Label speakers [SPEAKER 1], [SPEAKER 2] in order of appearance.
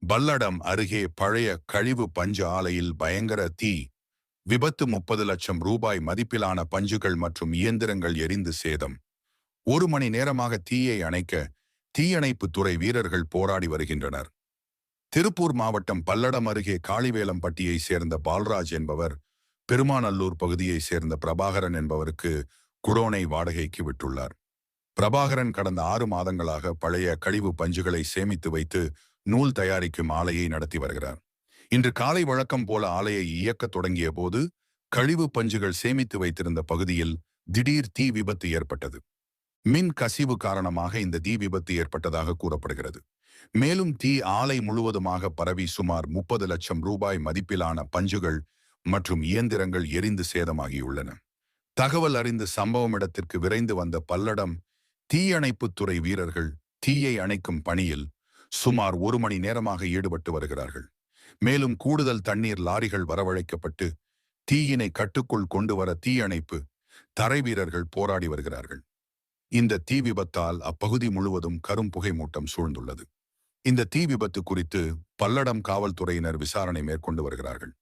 [SPEAKER 1] பல்லடம் அருகே பழைய கழிவு பஞ்சு ஆலையில் பயங்கர தீ விபத்து. 30 லட்சம் ரூபாய் மதிப்பிலான பஞ்சுகள் மற்றும் இயந்திரங்கள் எரிந்து சேதம். 1 மணி நேரமாக தீயை அணைக்க தீயணைப்புத் துறை வீரர்கள் போராடி வருகின்றனர். திருப்பூர் மாவட்டம் பல்லடம் அருகே காளிவேலம்பட்டியை சேர்ந்த பால்ராஜ் என்பவர் பெருமாநல்லூர் பகுதியை சேர்ந்த பிரபாகரன் என்பவருக்கு குடோனை வாடகைக்கு விட்டுள்ளார். பிரபாகரன் கடந்த 6 மாதங்களாக பழைய கழிவு பஞ்சுகளை சேமித்து வைத்து நூல் தயாரிக்கும் ஆலையை நடத்தி வருகிறார். இன்று காலை வழக்கம் போல ஆலையை இயக்கத் தொடங்கிய போது கழிவு பஞ்சுகள் சேமித்து வைத்திருந்த பகுதியில் திடீர் தீ விபத்து ஏற்பட்டது. மின் கசிவு காரணமாக இந்த தீ விபத்து ஏற்பட்டதாக கூறப்படுகிறது. மேலும் தீ ஆலை முழுவதுமாக பரவி சுமார் 30 லட்சம் ரூபாய் மதிப்பிலான பஞ்சுகள் மற்றும் இயந்திரங்கள் எரிந்து சேதமாகியுள்ளன. தகவல் அறிந்து சம்பவம் இடத்திற்கு விரைந்து வந்த பல்லடம் தீயணைப்புத்துறை வீரர்கள் தீயை அணைக்கும் பணியில் சுமார் 1 மணி நேரமாக ஈடுபட்டு வருகிறார்கள். மேலும் கூடுதல் தண்ணீர் லாரிகள் வரவழைக்கப்பட்டு தீயினை கட்டுக்குள் கொண்டு வர தீயணைப்பு தரை வீரர்கள் போராடி வருகிறார்கள். இந்த தீ விபத்தால் அப்பகுதி முழுவதும் கரும் புகை மூட்டம் சூழ்ந்துள்ளது. இந்த தீ விபத்து குறித்து பல்லடம் காவல்துறையினர் விசாரணை மேற்கொண்டு வருகிறார்கள்.